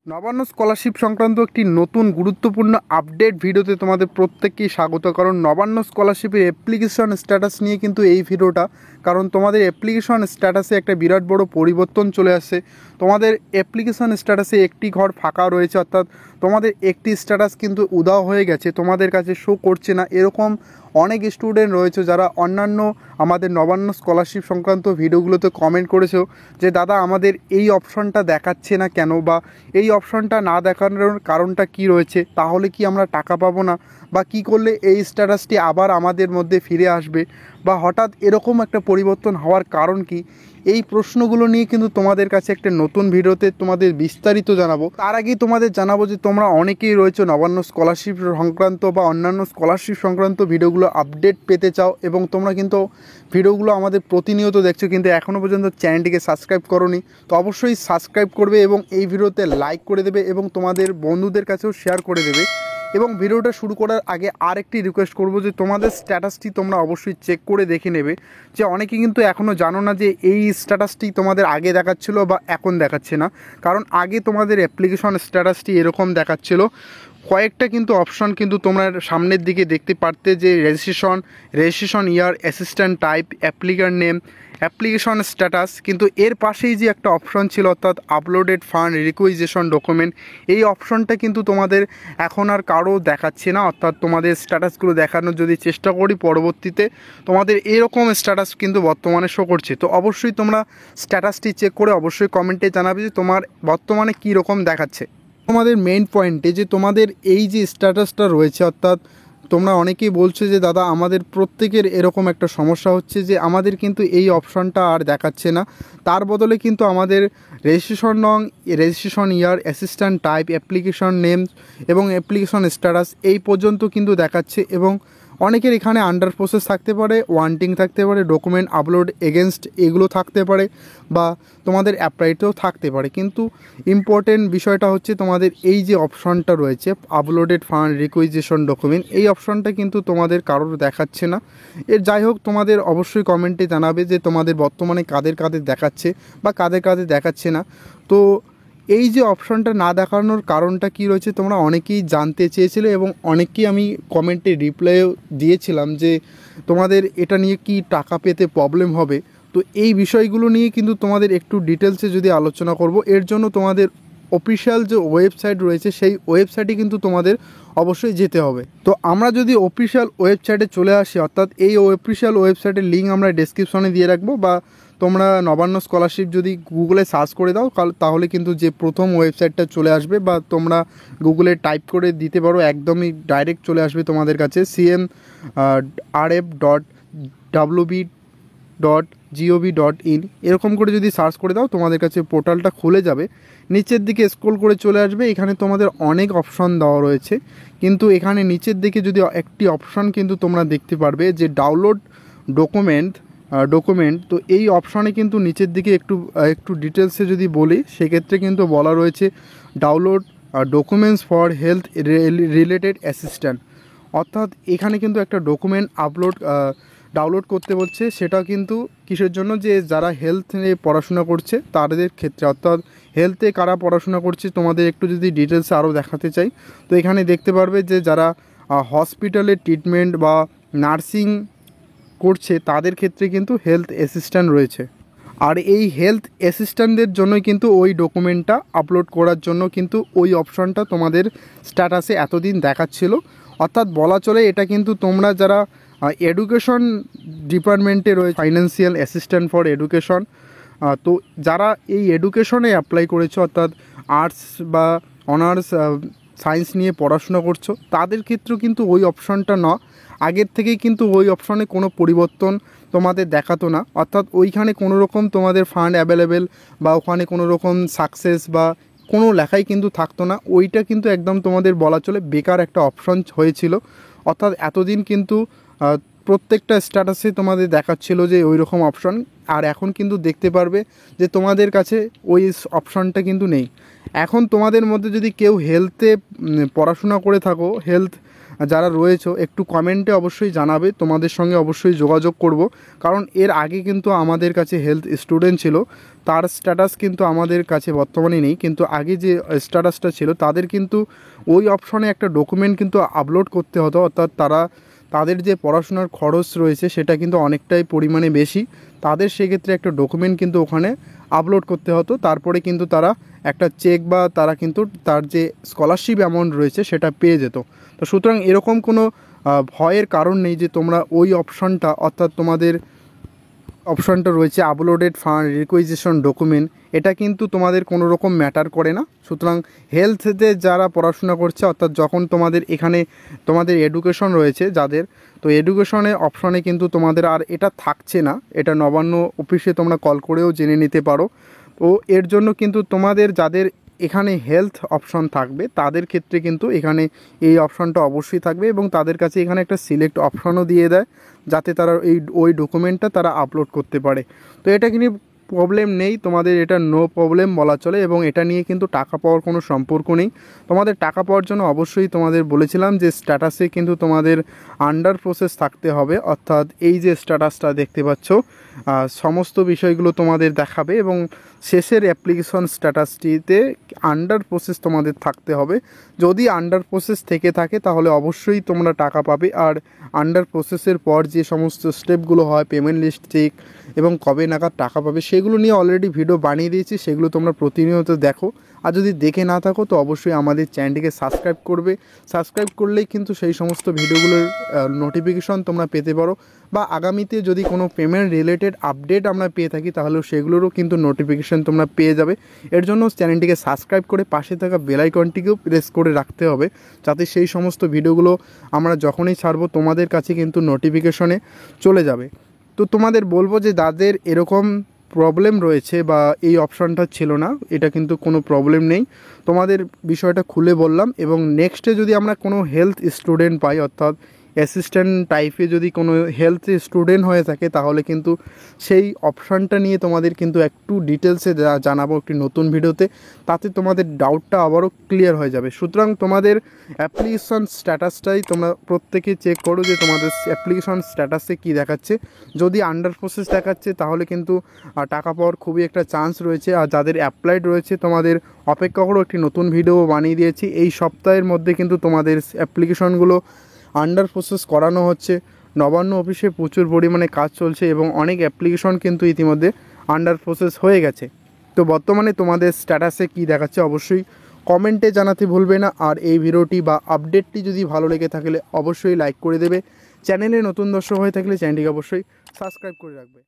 Nabanna scholarship সংক্রান্ত একটি নতুন গুরুত্বপূর্ণ আপডেট ভিডিওতে তোমাদের প্রত্যেককেই স্বাগত। কারণ নবান্ন স্কলারশিপের অ্যাপ্লিকেশন স্ট্যাটাস নিয়ে কিন্তু এই ভিডিওটা। কারণ তোমাদের অ্যাপ্লিকেশন স্ট্যাটাসে একটা বিরাট বড় পরিবর্তন চলে আসছে। তোমাদের অ্যাপ্লিকেশন স্ট্যাটাসে একটি ঘর ফাঁকা রয়েছে, অর্থাৎ তোমাদের একটি স্ট্যাটাস কিন্তু উধাও হয়ে গেছে, তোমাদের কাছে শো করছে না। এরকম অনেক স্টুডেন্ট রয়েছে যারা অন্যান্য আমাদের নবান্ন স্কলারশিপ সংক্রান্ত ভিডিওগুলোতে কমেন্ট করেছো যে দাদা আমাদের এই অপশনটা দেখাচ্ছে না কেন, বা এই অপশনটা না দেখানোর কারণটা কি রয়েছে, তাহলে কি আমরা টাকা পাবো না, বা কি করলে এই স্ট্যাটাসটি আবার আমাদের মধ্যে ফিরে আসবে, বা হঠাৎ এরকম একটা পরিবর্তন হওয়ার কারণ কি। এই প্রশ্নগুলো নিয়ে কিন্তু তোমাদের কাছে একটা নতুন ভিডিওতে তোমাদের বিস্তারিত জানাবো। তার আগেই তোমাদের জানাবো যে তোমরা অনেকেই রয়েছে নবান্ন স্কলারশিপ সংক্রান্ত বা অন্যান্য স্কলারশিপ সংক্রান্ত ভিডিওগুলো আপডেট পেতে চাও, এবং তোমরা কিন্তু ভিডিওগুলো আমাদের প্রতিনিয়ত দেখছো কিন্তু এখনও পর্যন্ত চ্যানেলটিকে সাবস্ক্রাইব করোনি। তো অবশ্যই সাবস্ক্রাইব করবে এবং এই ভিডিওতে লাইক করে দেবে এবং তোমাদের বন্ধুদের কাছেও শেয়ার করে দেবে। এবং ভিডিওটা শুরু করার আগে আরেকটি রিকোয়েস্ট করব যে তোমাদের স্ট্যাটাসটি তোমরা অবশ্যই চেক করে দেখে নেবে। যে অনেকে কিন্তু এখনও জানো না যে এই স্ট্যাটাসটি তোমাদের আগে দেখাচ্ছিল বা এখন দেখাচ্ছে না। কারণ আগে তোমাদের অ্যাপ্লিকেশন স্ট্যাটাসটি এরকম দেখাচ্ছিল, কয়েকটা কিন্তু অপশন কিন্তু তোমরা সামনের দিকে দেখতে পারতে, যে রেজিস্ট্রেশন ইয়ার, assistant type, অ্যাপ্লিকার name, application status. কিন্তু এর পাশেই যে একটা অপশন ছিল অর্থাৎ আপলোডেড ফান্ড রিকুইজিশন ডকুমেন্ট, এই অপশনটা কিন্তু তোমাদের এখন আর কারো দেখাচ্ছে না। অর্থাৎ তোমাদের স্ট্যাটাসগুলো দেখানোর যদি চেষ্টা করি পরবর্তীতে তোমাদের এরকম স্ট্যাটাস কিন্তু বর্তমানে শো করছে। তো অবশ্যই তোমরা স্ট্যাটাসটি চেক করে অবশ্যই কমেন্টে জানাবে যে তোমার বর্তমানে কী রকম দেখাচ্ছে। তোমাদের মেইন পয়েন্টে যে তোমাদের এই যে স্ট্যাটাসটা রয়েছে, অর্থাৎ তোমরা অনেকেই বলছো যে দাদা আমাদের প্রত্যেকের এরকম একটা সমস্যা হচ্ছে যে আমাদের কিন্তু এই অপশনটা আর দেখাচ্ছে না। তার বদলে কিন্তু আমাদের রেজিস্ট্রেশন নং, রেজিস্ট্রেশন ইয়ার, অ্যাসিস্ট্যান্ট টাইপ, অ্যাপ্লিকেশন নেম এবং অ্যাপ্লিকেশন স্ট্যাটাস এই পর্যন্ত কিন্তু দেখাচ্ছে। এবং অনেকের এখানে আন্ডার প্রসেস থাকতে পারে, ওয়ান্টিং থাকতে পারে, ডকুমেন্ট আপলোড এগেনস্ট এগুলো থাকতে পারে, বা তোমাদের অ্যাপ্লাইতেও থাকতে পারে। কিন্তু ইম্পর্টেন্ট বিষয়টা হচ্ছে তোমাদের এই যে অপশনটা রয়েছে আপলোডেড ফান্ড রিকুইজিশন ডকুমেন্ট, এই অপশনটা কিন্তু তোমাদের কারোর দেখাচ্ছে না। এর যাই হোক, তোমাদের অবশ্যই কমেন্টে জানাবে যে তোমাদের বর্তমানে কাদের কাদের দেখাচ্ছে বা কাদের কাদের দেখাচ্ছে না। তো এই যে অপশনটা না দেখানোর কারণটা কি রয়েছে তোমরা অনেকেই জানতে চেয়েছিলে, এবং অনেককেই আমি কমেন্টে রিপ্লাইও দিয়েছিলাম যে তোমাদের এটা নিয়ে কি টাকা পেতে প্রবলেম হবে। তো এই বিষয়গুলো নিয়ে কিন্তু তোমাদের একটু ডিটেলসে যদি আলোচনা করব, এর জন্য তোমাদের অফিশিয়াল যে ওয়েবসাইট রয়েছে সেই ওয়েবসাইটে কিন্তু তোমাদের অবশ্যই যেতে হবে। তো আমরা যদি অফিশিয়াল ওয়েবসাইটে চলে আসি, অর্থাৎ এই অফিশিয়াল ওয়েবসাইটের লিঙ্ক আমরা ডেসক্রিপশনে দিয়ে রাখবো, বা তোমরা নবান্ন স্কলারশিপ যদি গুগলে সার্চ করে দাও তাহলে কিন্তু যে প্রথম ওয়েবসাইটটা চলে আসবে, বা তোমরা গুগলে টাইপ করে দিতে পারো, একদমই ডাইরেক্ট চলে আসবে তোমাদের কাছে cmrf.wb.gov.in এরকম করে যদি সার্চ করে দাও তোমাদের কাছে পোর্টালটা খুলে যাবে। নিচের দিকে স্ক্রল করে চলে আসবে, এখানে তোমাদের অনেক অপশন দেওয়া রয়েছে। কিন্তু এখানে নিচের দিকে যদি একটি অপশন কিন্তু তোমরা দেখতে পারবে যে ডাউনলোড ডকুমেন্ট। তো এই অপশানে কিন্তু নিচের দিকে একটু ডিটেলসে যদি বলি, সেক্ষেত্রে কিন্তু বলা রয়েছে download documents for health related assistant. অর্থাৎ এখানে কিন্তু একটা ডকুমেন্ট ডাউনলোড করতে বলছে। সেটা কিন্তু কিসের জন্য, যে যারা হেলথ নিয়ে পড়াশোনা করছে তাদের ক্ষেত্রে, অর্থাৎ হেলথে কারা পড়াশোনা করছে তোমাদের একটু যদি ডিটেলসে আরও দেখাতে চাই, তো এখানে দেখতে পারবে যে যারা হসপিটালে ট্রিটমেন্ট বা নার্সিং করছে তাদের ক্ষেত্রে কিন্তু হেলথ অ্যাসিস্ট্যান্ট রয়েছে। আর এই হেলথ অ্যাসিস্ট্যান্টদের জন্যই কিন্তু ওই ডকুমেন্টটা আপলোড করার জন্য কিন্তু ওই অপশনটা তোমাদের স্ট্যাটাসে এতদিন দেখাচ্ছিল। অর্থাৎ বলা চলে এটা কিন্তু তোমরা যারা এডুকেশন ডিপার্টমেন্টে রয়েছে, ফাইন্যান্সিয়াল অ্যাসিস্ট্যান্ট ফর এডুকেশন, তো যারা এই এডুকেশনে অ্যাপ্লাই করেছো, অর্থাৎ আর্টস বা অনার্স সায়েন্স নিয়ে পড়াশোনা করছো, তাদের ক্ষেত্রেও কিন্তু ওই অপশনটা না। আগের থেকেই কিন্তু ওই অপশনে কোনো পরিবর্তন তোমাদের দেখাতো না, অর্থাৎ ওইখানে কোনো রকম তোমাদের ফান্ড অ্যাভেলেবেল বা ওখানে কোনো রকম সাকসেস বা কোনো লেখাই কিন্তু থাকতো না। ওইটা কিন্তু একদম তোমাদের বলা চলে বেকার একটা অপশন হয়েছিল। অর্থাৎ এতদিন কিন্তু প্রত্যেকটা স্ট্যাটাসে তোমাদের দেখাচ্ছিল যে ওই রকম অপশন, আর এখন কিন্তু দেখতে পারবে যে তোমাদের কাছে ওই অপশনটা কিন্তু নেই। এখন তোমাদের মধ্যে যদি কেউ হেলথে পড়াশোনা করে থাকো, হেলথ যারা রয়েছো একটু কমেন্টে অবশ্যই জানাবে, তোমাদের সঙ্গে অবশ্যই যোগাযোগ করব। কারণ এর আগে কিন্তু আমাদের কাছে হেলথ স্টুডেন্ট ছিল, তার স্ট্যাটাস কিন্তু আমাদের কাছে বর্তমানে নেই, কিন্তু আগে যে স্ট্যাটাসটা ছিল তাদের কিন্তু ওই অপশনে একটা ডকুমেন্ট কিন্তু আপলোড করতে হতো, অর্থাৎ তাদের যে পড়াশোনার খরচ রয়েছে সেটা কিন্তু অনেকটাই পরিমাণে বেশি, তাদের সেক্ষেত্রে একটা ডকুমেন্ট কিন্তু ওখানে আপলোড করতে হতো, তারপরে কিন্তু তারা একটা চেক বা তারা কিন্তু তার যে স্কলারশিপ অ্যামাউন্ট রয়েছে সেটা পেয়ে যেত। তো সুতরাং এরকম কোনো ভয়ের কারণ নেই যে তোমরা ওই অপশনটা, অর্থাৎ তোমাদের অপশনটা রয়েছে আপলোডেড ফান্ড রিকুইজিশন ডকুমেন্ট, এটা কিন্তু তোমাদের কোনো রকম ম্যাটার করে না। সুতরাং হেলথে যারা পড়াশোনা করছে, অর্থাৎ যখন তোমাদের এখানে তোমাদের এডুকেশন রয়েছে যাদের, তো এডুকেশনের অপশনে কিন্তু তোমাদের আর এটা থাকছে না, এটা নবান্ন অফিসে তোমরা কল করেও জেনে নিতে পারো। তো এর জন্য কিন্তু তোমাদের যাদের এখানে হেলথ অপশন থাকবে তাদের ক্ষেত্রে কিন্তু এখানে এই অপশনটা অবশ্যই থাকবে, এবং তাদের কাছে এখানে একটা সিলেক্ট অপশনও দিয়ে দেয় যাতে তারা ওই ডকুমেন্টটা তারা আপলোড করতে পারে। তো এটা কিন্তু প্রবলেম নেই, তোমাদের এটা নো প্রবলেম বলা চলে, এবং এটা নিয়ে কিন্তু টাকা পাওয়ার কোনো সম্পর্ক নেই। তোমাদের টাকা পাওয়ার জন্য অবশ্যই তোমাদের বলেছিলাম যে স্ট্যাটাসে কিন্তু তোমাদের আন্ডার প্রসেস থাকতে হবে, অর্থাৎ এই যে স্ট্যাটাসটা দেখতে পাচ্ছ সমস্ত বিষয়গুলো তোমাদের দেখাবে, এবং শেষের অ্যাপ্লিকেশন স্ট্যাটাসটিতে আন্ডার প্রসেস তোমাদের থাকতে হবে। যদি আন্ডার প্রসেস থেকে থাকে তাহলে অবশ্যই তোমরা টাকা পাবে, আর আন্ডার প্রসেসের পর যে সমস্ত স্টেপগুলো হয়, পেমেন্ট লিস্ট চেক এবং কবে নাগাদ টাকা পাবে, সেগুলো নিয়ে অলরেডি ভিডিও বানিয়ে দিয়েছি, সেগুলো তোমরা প্রতিনিয়ত দেখো। আর যদি দেখে না থাকো তো অবশ্যই আমাদের চ্যানেলটিকে সাবস্ক্রাইব করবে, সাবস্ক্রাইব করলেই কিন্তু সেই সমস্ত ভিডিওগুলোর নোটিফিকেশন তোমরা পেতে পারো, বা আগামীতে যদি কোনো পেমেন্ট রিলেটেড আপডেট আমরা পেয়ে থাকি তাহলেও সেগুলোরও কিন্তু নোটিফিকেশন তোমরা পেয়ে যাবে। এর জন্য চ্যানেলটিকে সাবস্ক্রাইব করে পাশে থাকা বেল আইকনটিকেও প্রেস করে রাখতে হবে, যাতে সেই সমস্ত ভিডিওগুলো আমরা যখনই ছাড়বো তোমাদের কাছে কিন্তু নোটিফিকেশনে চলে যাবে। তো তোমাদের বলবো যে যাদের এরকম প্রবলেম রয়েছে বা এই অপশানটা ছিল না, এটা কিন্তু কোনো প্রবলেম নেই, তোমাদের বিষয়টা খুলে বললাম। এবং নেক্সটে যদি আমরা কোনো হেলথ স্টুডেন্ট পাই, অর্থাৎ অ্যাসিস্ট্যান্ট টাইপে যদি কোনো হেলথ স্টুডেন্ট হয়ে থাকে, তাহলে কিন্তু সেই অপশানটা নিয়ে তোমাদের কিন্তু একটু ডিটেলসে জানাবো একটি নতুন ভিডিওতে, তাতে তোমাদের ডাউটটা আবারও ক্লিয়ার হয়ে যাবে। সুতরাং তোমাদের অ্যাপ্লিকেশন স্ট্যাটাসটাই তোমরা প্রত্যেকে চেক করো যে তোমাদের অ্যাপ্লিকেশন স্ট্যাটাসে কী দেখাচ্ছে। যদি আন্ডার প্রসেস দেখাচ্ছে তাহলে কিন্তু টাকা পাওয়ার খুবই একটা চান্স রয়েছে, আর যাদের অ্যাপ্লাইড রয়েছে তোমাদের অপেক্ষা করো, একটি নতুন ভিডিও বানিয়ে দিয়েছি। এই সপ্তাহের মধ্যে কিন্তু তোমাদের অ্যাপ্লিকেশনগুলো আন্ডার প্রসেস করানো হচ্ছে, নবান্ন অফিসে প্রচুর পরিমাণে কাজ চলছে, এবং অনেক অ্যাপ্লিকেশন কিন্তু ইতিমধ্যে আন্ডার প্রসেস হয়ে গেছে। তো বর্তমানে তোমাদের স্ট্যাটাসে কী দেখাচ্ছে অবশ্যই কমেন্টে জানাতে ভুলবে না। আর এই ভিডিওটি বা আপডেটটি যদি ভালো লেগে থাকলে অবশ্যই লাইক করে দেবে, চ্যানেলে নতুন দর্শক হয়ে থাকলে চ্যানেলটিকে অবশ্যই সাবস্ক্রাইব করে রাখবে।